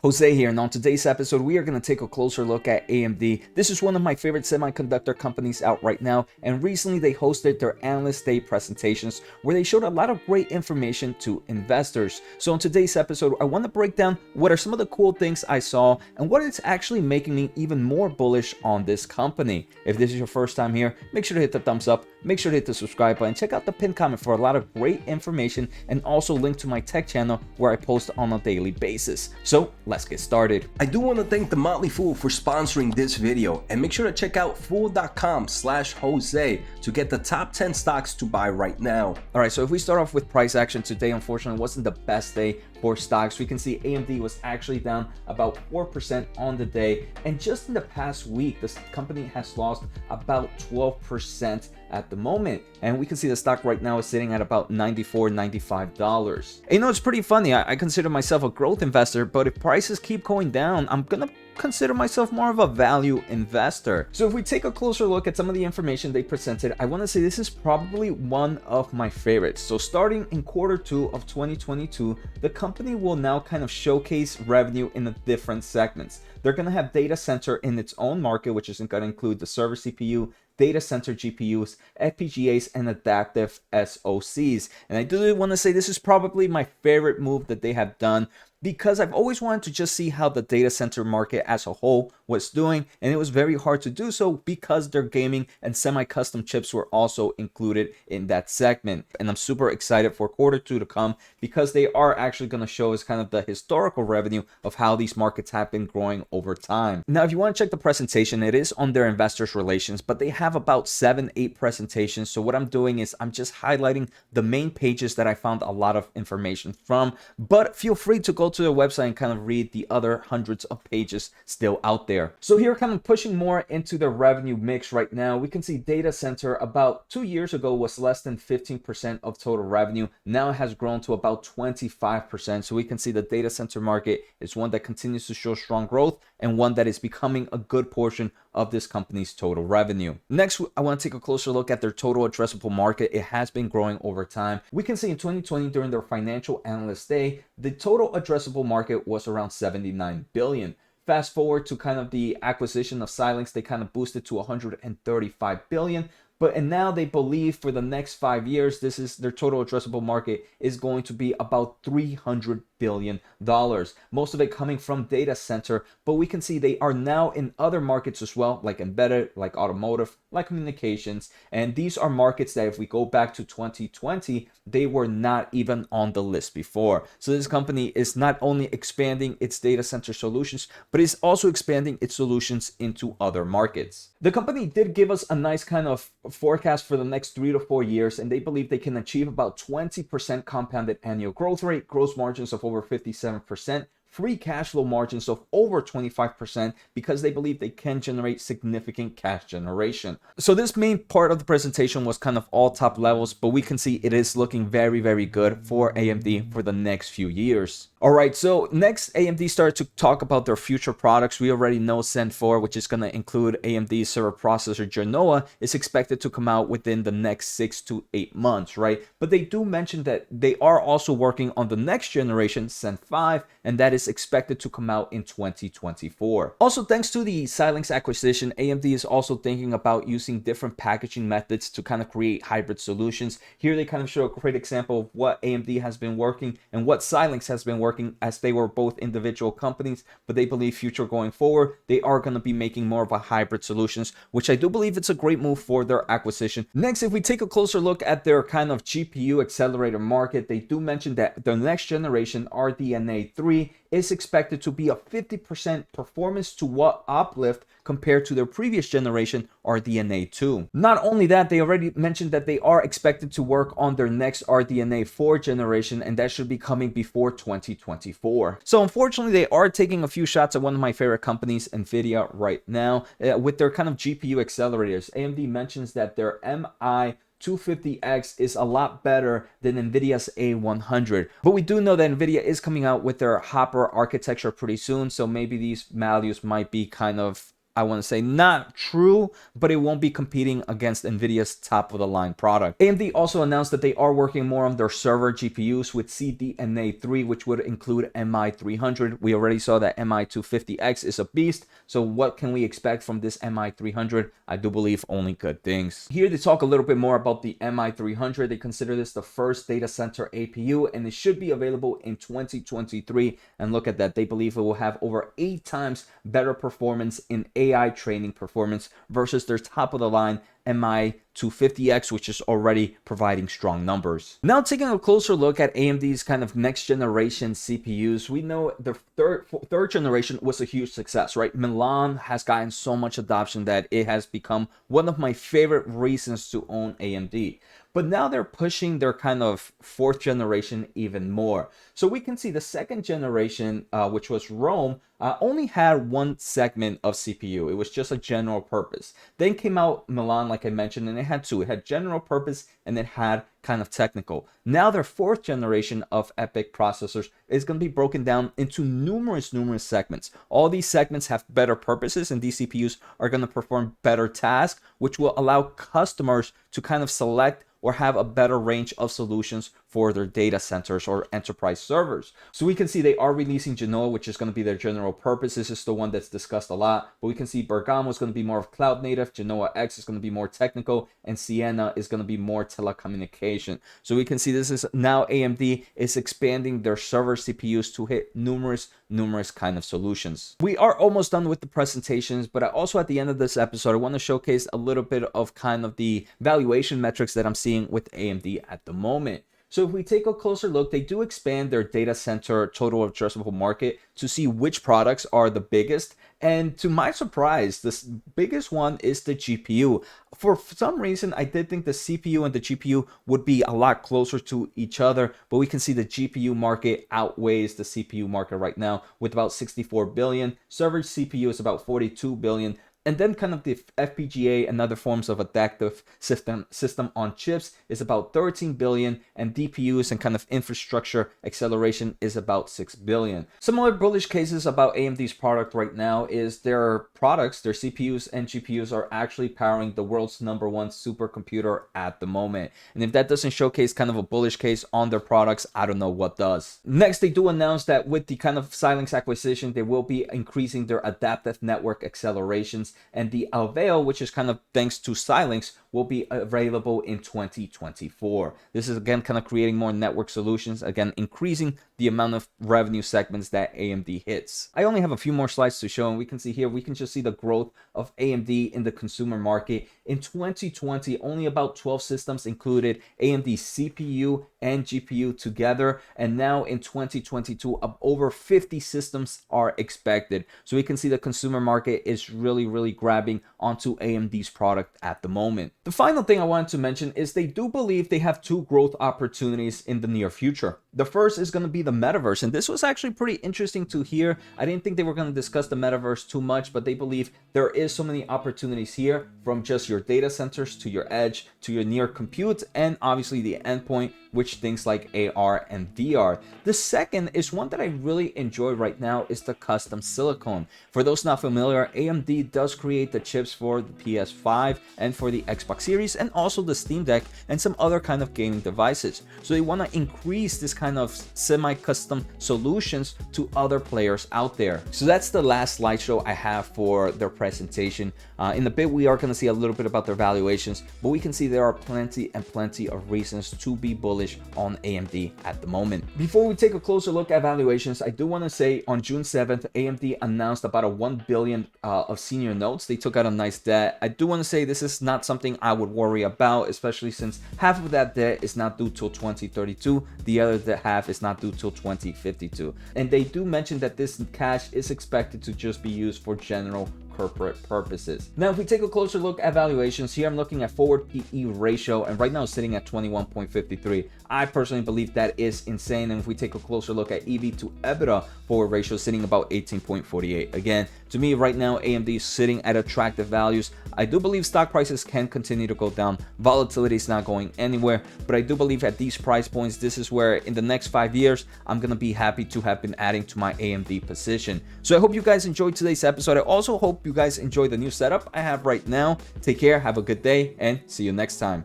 Jose here, and on today's episode, we are going to take a closer look at AMD. This is one of my favorite semiconductor companies out right now, and recently they hosted their Analyst Day presentations where they showed a lot of great information to investors. So in today's episode, I want to break down what are some of the cool things I saw and what is actually making me even more bullish on this company. If this is your first time here, make sure to hit the thumbs up, make sure to hit the subscribe button, check out the pinned comment for a lot of great information, and also link to my tech channel where I post on a daily basis. So let's get started. I do want to thank The Motley Fool for sponsoring this video, and make sure to check out fool.com/Jose to get the top 10 stocks to buy right now. All right, so if we start off with price action today, unfortunately wasn't the best day for stocks. We can see AMD was actually down about 4% on the day, and just in the past week this company has lost about 12% at the moment, and we can see the stock right now is sitting at about $94-$95. And you know, it's pretty funny. I consider myself a growth investor, but if prices keep going down, I'm gonna consider myself more of a value investor. So if we take a closer look at some of the information they presented, I want to say this is probably one of my favorites. So starting in Q2 of 2022, the company will now kind of showcase revenue in the different segments. They're going to have data center in its own market, which is going to include the server CPU, data center GPUs, FPGAs, and adaptive SoCs. And I do want to say this is probably my favorite move that they have done, because I've always wanted to just see how the data center market as a whole was doing, and it was very hard to do so because their gaming and semi-custom chips were also included in that segment. And I'm super excited for Q2 to come, because they are actually going to show us kind of the historical revenue of how these markets have been growing over time. Now, if you want to check the presentation, it is on their investors relations, but they have about 7-8 presentations. So what I'm doing is I'm just highlighting the main pages that I found a lot of information from, but feel free to go to their website and kind of read the other hundreds of pages still out there. So here, kind of pushing more into the revenue mix right now, we can see data center about 2 years ago was less than 15% of total revenue. Now it has grown to about 25%. So we can see the data center market is one that continues to show strong growth and one that is becoming a good portion of this company's total revenue. Next, I want to take a closer look at their total addressable market. It has been growing over time. We can see in 2020 during their financial analyst day, the total addressable market was around 79 billion. Fast forward to kind of the acquisition of Xilinx, they kind of boosted to 135 billion. And now they believe for the next 5 years, this is their total addressable market is going to be about $300 billion. Most of it coming from data center, but we can see they are now in other markets as well, like embedded, like automotive, like communications. And these are markets that if we go back to 2020, they were not even on the list before. So this company is not only expanding its data center solutions, but is also expanding its solutions into other markets. The company did give us a nice kind of forecast for the next 3 to 4 years, and they believe they can achieve about 20% compounded annual growth rate, gross margins of over 57%, free cash flow margins of over 25%, because they believe they can generate significant cash generation. So this main part of the presentation was kind of all top levels, but we can see it is looking very, very good for AMD for the next few years. All right, so next, AMD started to talk about their future products. We already know Zen 4, which is going to include AMD's server processor Genoa, is expected to come out within the next 6 to 8 months, right? But they do mention that they are also working on the next generation, Zen 5, and that is expected to come out in 2024. Also, thanks to the Xilinx acquisition, AMD is also thinking about using different packaging methods to kind of create hybrid solutions. Here they kind of show a great example of what AMD has been working and what Xilinx has been working, as they were both individual companies, but they believe future going forward, they are going to be making more of a hybrid solutions, which I do believe it's a great move for their acquisition. Next, if we take a closer look at their kind of GPU accelerator market, they do mention that the next generation RDNA 3 is expected to be a 50% performance to watt uplift compared to their previous generation RDNA 2. Not only that, they already mentioned that they are expected to work on their next RDNA 4 generation, and that should be coming before 2024. So unfortunately, they are taking a few shots at one of my favorite companies, Nvidia, right now with their kind of GPU accelerators. AMD mentions that their MI250X is a lot better than NVIDIA's A100. But we do know that NVIDIA is coming out with their Hopper architecture pretty soon, so maybe these values might be kind of I want to say not true, but it won't be competing against NVIDIA's top of the line product. AMD also announced that they are working more on their server GPUs with CDNA 3, which would include MI300. We already saw that MI250X is a beast. So what can we expect from this MI300? I do believe only good things. Here they talk a little bit more about the MI300. They consider this the first data center APU, and it should be available in 2023. And look at that, they believe it will have over 8 times better performance in AI training performance versus their top of the line MI250X, which is already providing strong numbers. Now taking a closer look at AMD's kind of next generation CPUs, we know the third generation was a huge success, right? Milan has gotten so much adoption that it has become one of my favorite reasons to own AMD. But now they're pushing their kind of 4th generation even more. So we can see the 2nd generation, which was Rome, only had one segment of CPU. It was just a general purpose. Then came out Milan, like I mentioned, and it had 2. It had general purpose and it had kind of technical. Now their 4th generation of EPYC processors is going to be broken down into numerous segments. All these segments have better purposes, and these CPUs are going to perform better tasks, which will allow customers to kind of select or have a better range of solutions for their data centers or enterprise servers. So we can see they are releasing Genoa, which is going to be their general purpose. This is the one that's discussed a lot, but we can see Bergamo is going to be more of cloud native, Genoa X is going to be more technical, and Siena is going to be more telecommunication. So we can see this is now AMD is expanding their server CPUs to hit numerous kind of solutions. We are almost done with the presentations, but I also at the end of this episode, I want to showcase a little bit of kind of the valuation metrics that I'm seeing with AMD at the moment. So if we take a closer look, they do expand their data center total addressable market to see which products are the biggest. And to my surprise, the biggest one is the GPU. For some reason, I did think the CPU and the GPU would be a lot closer to each other, but we can see the GPU market outweighs the CPU market right now with about 64 billion. Server CPU is about 42 billion. And then kind of the FPGA and other forms of adaptive system on chips is about 13 billion, and DPUs and kind of infrastructure acceleration is about 6 billion. Some other bullish cases about AMD's product right now is their products, their CPUs and GPUs are actually powering the world's #1 supercomputer at the moment. And if that doesn't showcase kind of a bullish case on their products, I don't know what does. Next, they do announce that with the kind of Xilinx acquisition, they will be increasing their adaptive network accelerations, and the Alveo, which is kind of thanks to Xilinx, will be available in 2024. This is again kind of creating more network solutions, again increasing the amount of revenue segments that AMD hits. I only have a few more slides to show, and we can see here, we can just see the growth of AMD in the consumer market. In 2020, only about 12 systems included AMD CPU and GPU together, and now in 2022, over 50 systems are expected. So we can see the consumer market is really grabbing onto AMD's product at the moment. The final thing I wanted to mention is they do believe they have 2 growth opportunities in the near future. The first is going to be the metaverse, and this was actually pretty interesting to hear. I didn't think they were going to discuss the metaverse too much, but they believe there is so many opportunities here, from just your data centers to your edge to your near compute, and obviously the endpoint, which things like AR and VR. The second is one that I really enjoy right now is the custom silicon. For those not familiar, AMD does create the chips for the PS5 and for the Xbox Series, and also the Steam Deck and some other kind of gaming devices. So they want to increase this kind of semi-custom solutions to other players out there. So that's the last slideshow I have for their presentation. In a bit, we are going to see a little bit about their valuations, but we can see there are plenty of reasons to be bullish on AMD at the moment. Before we take a closer look at valuations, I do want to say on June 7th, AMD announced about a 1 billion of senior notes. They took out a nice debt. I do want to say this is not something I would worry about, especially since half of that debt is not due till 2032. The other half is not due till 2052. And they do mention that this cash is expected to just be used for general corporate purposes. Now, if we take a closer look at valuations, here I'm looking at forward PE ratio, and right now it's sitting at 21.53. I personally believe that is insane. And if we take a closer look at EV to EBITDA forward ratio, sitting about 18.48. Again, to me right now, AMD is sitting at attractive values. I do believe stock prices can continue to go down. Volatility is not going anywhere, but I do believe at these price points, this is where in the next 5 years, I'm going to be happy to have been adding to my AMD position. So I hope you guys enjoyed today's episode. I also hope you guys enjoy the new setup I have right now. Take care, have a good day, and see you next time.